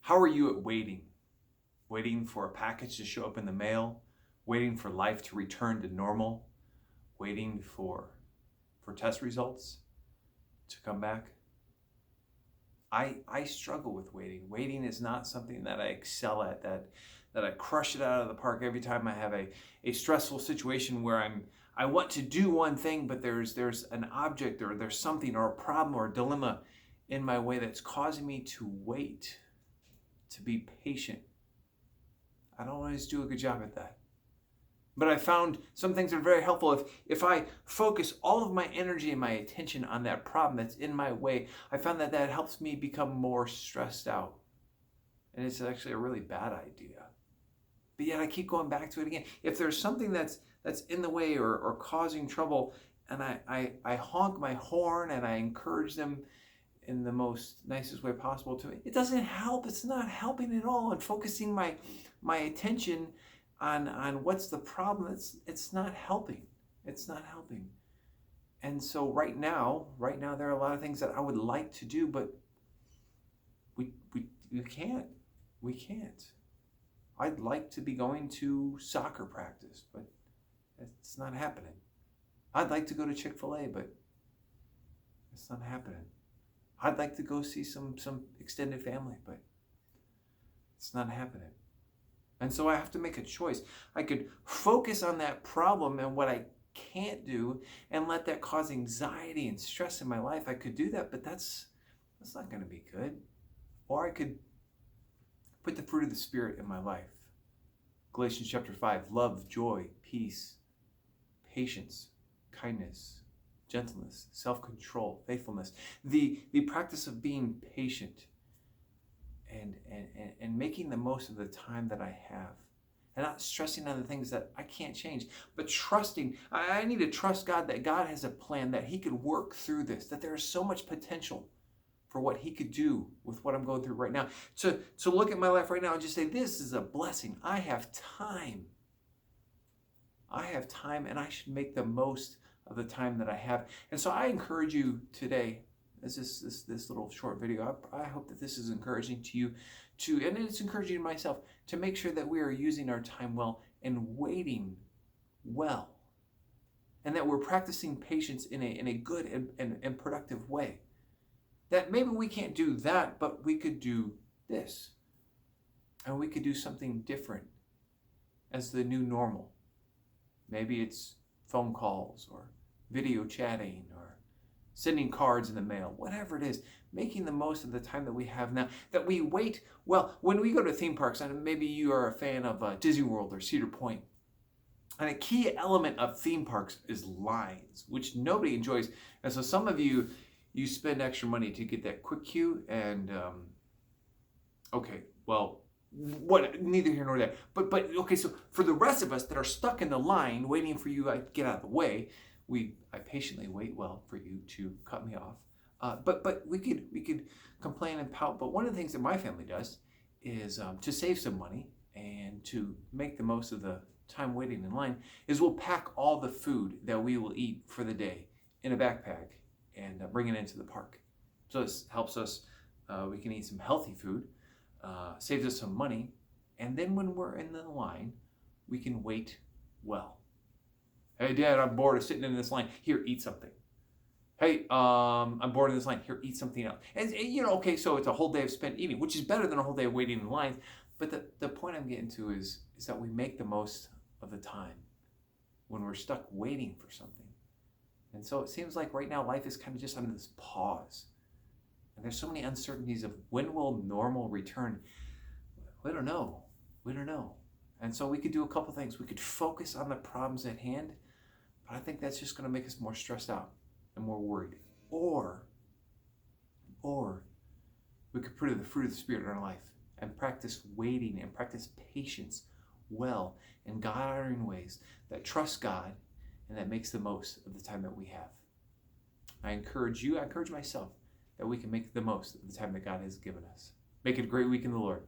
How are you at waiting? Waiting for a package to show up in the mail, waiting for life to return to normal, waiting for test results to come back. I struggle with waiting. Waiting is not something that I excel at, that I crush it out of the park every time I have a stressful situation where I want to do one thing, but there's an object or there's something or a problem or a dilemma in my way that's causing me to wait, to be patient. I don't always do a good job at that. But I found some things are very helpful. If I focus all of my energy and my attention on that problem that's in my way, I found that helps me become more stressed out. And it's actually a really bad idea. But yet I keep going back to it again. If there's something that's in the way or causing trouble, and I honk my horn and I encourage them in the most nicest way possible to it, it doesn't help. It's not helping at all. And focusing my attention on what's the problem, it's not helping. It's not helping. And so right now there are a lot of things that I would like to do, but we can't. We can't. I'd like to be going to soccer practice, but it's not happening. I'd like to go to Chick-fil-A, but it's not happening. I'd like to go see some extended family, but it's not happening. And so I have to make a choice. I could focus on that problem and what I can't do and let that cause anxiety and stress in my life. I could do that, but that's not going to be good. Or I could put the fruit of the Spirit in my life. Galatians chapter 5, love, joy, peace, patience, kindness, gentleness, self-control, faithfulness. The practice of being patient and making the most of the time that I have. And not stressing on the things that I can't change, but trusting. I need to trust God that God has a plan, that He could work through this, that there is so much potential for what He could do with what I'm going through right now. To look at my life right now and just say, this is a blessing. I have time. I have time, and I should make the most of the time that I have. And so I encourage you today, as this little short video, I hope that this is encouraging to you, and it's encouraging to myself, to make sure that we are using our time well and waiting well, and that we're practicing patience in a good and productive way. That maybe we can't do that, but we could do this, and we could do something different as the new normal. Maybe it's phone calls or video chatting or sending cards in the mail, whatever it is, making the most of the time that we have now, that we wait. Well, when we go to theme parks, and maybe you are a fan of Disney World or Cedar Point, and a key element of theme parks is lines, which nobody enjoys. And so some of you spend extra money to get that quick queue, and okay, well, what, neither here nor there. But okay, so for the rest of us that are stuck in the line waiting for you to get out of the way, I patiently wait well for you to cut me off. But we could complain and pout. But one of the things that my family does is to save some money and to make the most of the time waiting in line is we'll pack all the food that we will eat for the day in a backpack and bring it into the park. So this helps us. We can eat some healthy food, saves us some money, and then when we're in the line, we can wait well. Hey, Dad, I'm bored of sitting in this line. Here, eat something. Hey, I'm bored of this line. Here, eat something else. And okay, so it's a whole day of spent eating, which is better than a whole day of waiting in lines. But the point I'm getting to is that we make the most of the time when we're stuck waiting for something. And so it seems like right now life is kind of just under this pause. And there's so many uncertainties of when will normal return. We don't know. We don't know. And so we could do a couple things. We could focus on the problems at hand, but I think that's just going to make us more stressed out and more worried. Or we could put the fruit of the Spirit in our life and practice waiting and practice patience well in God-honoring ways that trust God and that makes the most of the time that we have. I encourage you, I encourage myself, that we can make the most of the time that God has given us. Make it a great week in the Lord.